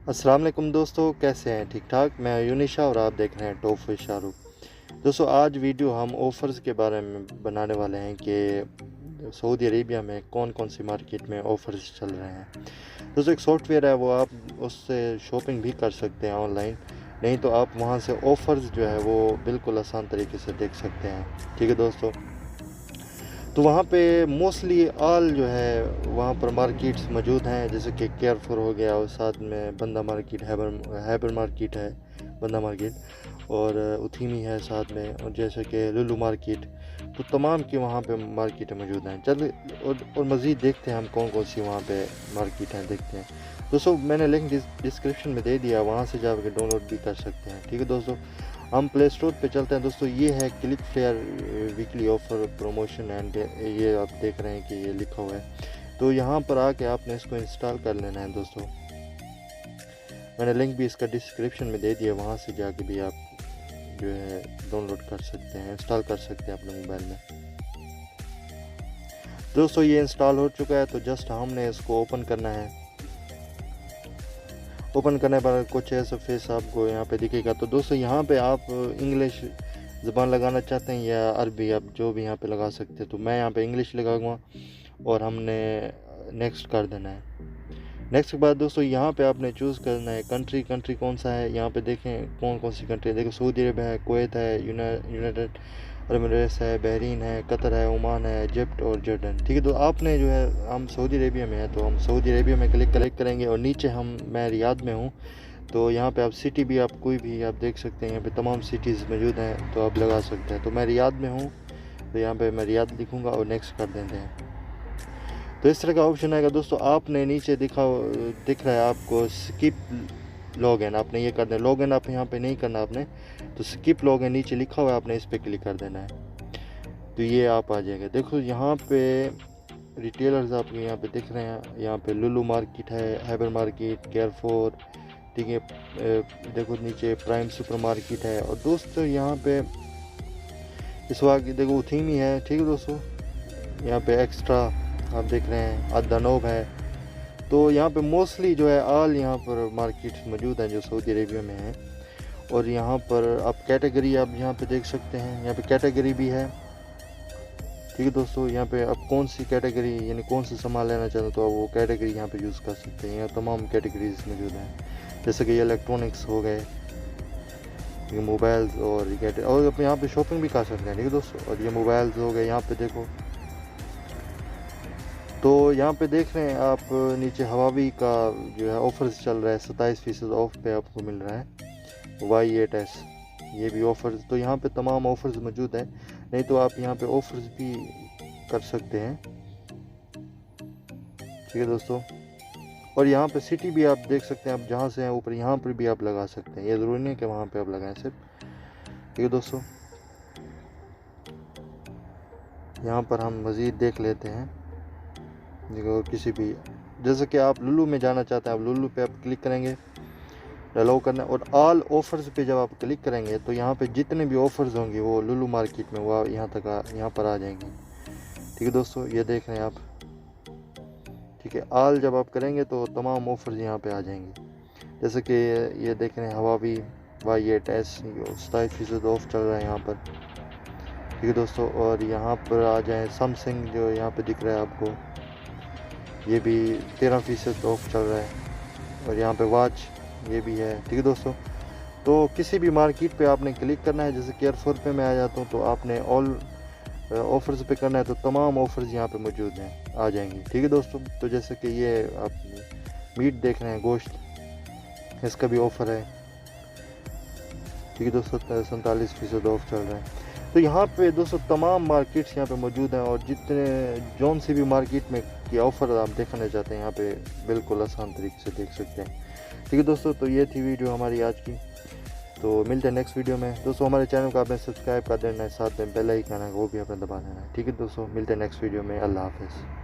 अस्सलाम वालेकुम दोस्तों, कैसे हैं? ठीक ठाक। मैं यूनिशा और आप देख रहे हैं टॉप विद शाहरुख। दोस्तों, आज वीडियो हम ऑफ़र्स के बारे में बनाने वाले हैं कि सऊदी अरेबिया में कौन कौन सी मार्केट में ऑफ़र्स चल रहे हैं। दोस्तों, एक सॉफ्टवेयर है, वो आप उससे शॉपिंग भी कर सकते हैं ऑनलाइन। नहीं तो आप वहाँ से ऑफ़र्स जो है वो बिल्कुल आसान तरीके से देख सकते हैं। ठीक है दोस्तों, तो वहाँ पे मोस्टली ऑल जो है वहाँ पर मार्केट्स मौजूद हैं, जैसे कि केयरफॉर हो गया और साथ में बंदा मार्केट, हैबर मार्केट है, बंदा मार्केट और उथीमी है साथ में, और जैसे कि लुलु मार्केट। तो तमाम की वहाँ पे मार्केटें मौजूद हैं। चल और मज़ीद देखते हैं हम कौन कौन सी वहाँ पे मार्केट हैं, देखते हैं। दोस्तों, मैंने लिंक डिस्क्रिप्शन में दे दिया, वहाँ से जाकर डाउनलोड भी कर सकते हैं। ठीक है दोस्तों, हम प्ले स्टोर पे चलते हैं। दोस्तों, ये है click fair weekly offer promotion and, ये आप देख रहे हैं कि ये लिखा हुआ है। तो यहाँ पर आके आपने इसको इंस्टॉल कर लेना है। दोस्तों, मैंने लिंक भी इसका डिस्क्रिप्शन में दे दिया, वहाँ से जाके भी आप जो है डाउनलोड कर सकते हैं, इंस्टॉल कर सकते हैं अपने मोबाइल में। दोस्तों, ये इंस्टॉल हो चुका है, तो जस्ट हमने इसको ओपन करना है। ओपन करने पर कुछ ऐसा फेस आपको यहाँ पे दिखेगा। तो दोस्तों, यहाँ पे आप इंग्लिश ज़बान लगाना चाहते हैं या अरबी, आप जो भी यहाँ पे लगा सकते हैं। तो मैं यहाँ पे इंग्लिश लगाऊंगा और हमने नेक्स्ट कर देना है। नेक्स्ट के बाद दोस्तों, यहाँ पे आपने चूज़ करना है कंट्री कौन सा है। यहाँ पे देखें कौन कौन सी कंट्री है। देखो, सऊदी अरब है, कुवैत है, यूनाइटेड अरब एमिरेट्स है, बहरीन है, कतर है, ओमान है, इजिप्ट और जॉर्डन। ठीक है, तो आपने जो है, हम सऊदी अरेबिया में है तो हम सऊदी अरेबिया में क्लिक करेंगे और नीचे मैं रियाद में हूँ। तो यहाँ पे आप सिटी भी, आप कोई भी आप देख सकते हैं, यहाँ पे तमाम सिटीज़ मौजूद हैं, तो आप लगा सकते हैं। तो मैं रियाद में हूँ, तो यहाँ पे मैं रियाद लिखूँगा और नेक्स्ट कर देते हैं। तो इस तरह का ऑप्शन आएगा। दोस्तों, आपने नीचे दिख रहा है आपको स्किप लॉगिन, आपने ये कर देना। लॉगिन आप यहाँ पे नहीं करना आपने, तो स्किप लॉगिन नीचे लिखा हुआ है, आपने इस पर क्लिक कर देना है। तो ये आप आ जाएगा। देखो, यहाँ पे रिटेलर्स आपको यहाँ पे दिख रहे हैं। यहाँ पे लुलु मार्केट है, हैबर मार्केट, केयरफॉर, ठीक है। देखो नीचे प्राइम सुपर मार्केट है। और दोस्तों, यहाँ पे इस वक्त देखो उथीमी है। ठीक है दोस्तों, यहाँ पे एक्स्ट्रा आप देख रहे हैं, अदनोब है। तो यहाँ पे मोस्टली जो है ऑल यहाँ पर मार्केट्स मौजूद हैं जो सऊदी अरेबिया में है। और यहाँ पर आप कैटेगरी आप यहाँ पे देख सकते हैं, यहाँ पे कैटेगरी भी है। ठीक है दोस्तों, यहाँ पे आप कौन सी कैटेगरी यानी कौन सा सामान लेना चाहते हो तो आप वो कैटेगरी यहाँ पे यूज़ कर सकते हैं। यहाँ तमाम कैटेगरीज मौजूद हैं, जैसे कि ये इलेक्ट्रॉनिक्स हो गए, ये मोबाइल्स, और आप यहाँ पे शॉपिंग भी कर सकते हैं। ठीक है दोस्तों, और ये मोबाइल्स हो गए। यहाँ पे देखो, तो यहाँ पे देख रहे हैं आप नीचे हवावी का जो है ऑफर्स चल रहा है, 27% ऑफ पे आपको मिल रहा है। Y8S, ये भी ऑफर्स, तो यहाँ पे तमाम ऑफर्स मौजूद हैं। नहीं तो आप यहाँ पे ऑफर्स भी कर सकते हैं। ठीक है दोस्तों, और यहाँ पे सिटी भी आप देख सकते हैं, आप जहाँ से हैं ऊपर यहाँ पर भी आप लगा सकते हैं। ये ज़रूरी नहीं कि वहाँ पे आप लगाएं सिर्फ। ठीक है दोस्तों, यहाँ पर हम मज़ीद देख लेते हैं। देखो, किसी भी, जैसे कि आप लुलु में जाना चाहते हैं, आप लुलु पे आप क्लिक करेंगे, अलाउ करना, और ऑल ऑफ़र्स पे जब आप क्लिक करेंगे तो यहाँ पे जितने भी ऑफ़र्स होंगे वो लुलु मार्केट में वो यहाँ पर आ जाएंगे। ठीक है दोस्तों, ये देख रहे हैं आप। ठीक है, ऑल जब आप करेंगे तो तमाम ऑफ़र्स यहाँ पे आ जाएंगे। जैसे कि ये देख रहे हैं हवावी Y8S, 27% ऑफ चल रहा है यहाँ पर। ठीक है दोस्तों, और यहाँ पर आ जाए सैमसंग, जो यहाँ पे दिख रहा है आपको, ये भी 13% ऑफ चल रहा है। और यहाँ पे वॉच ये भी है। ठीक है दोस्तों, तो किसी भी मार्केट पे आपने क्लिक करना है। जैसे केयरफॉर पे मैं आ जाता हूँ, तो आपने ऑल ऑफ़र्स पे करना है, तो तमाम ऑफ़र्स यहाँ पे मौजूद हैं, आ जाएंगे। ठीक है दोस्तों, तो जैसे कि ये आप मीट देख रहे हैं, गोश्त, इसका भी ऑफ़र है। ठीक है दोस्तों, 47% ऑफ चल रहा है। तो यहाँ पे दोस्तों तमाम मार्केट्स यहाँ पे मौजूद हैं, और जितने जौन सी भी मार्केट में की ऑफ़र आप देखना चाहते हैं, यहाँ पे बिल्कुल आसान तरीके से देख सकते हैं। ठीक है दोस्तों, तो ये थी वीडियो हमारी आज की। तो मिलते हैं नेक्स्ट वीडियो में। दोस्तों, हमारे चैनल को आपने सब्सक्राइब कर देना है, साथ में बेल आइकन है वो भी आपने दबा देना है। ठीक है दोस्तों, मिलते हैं नेक्स्ट वीडियो में। अल्लाह हाफ़िज़।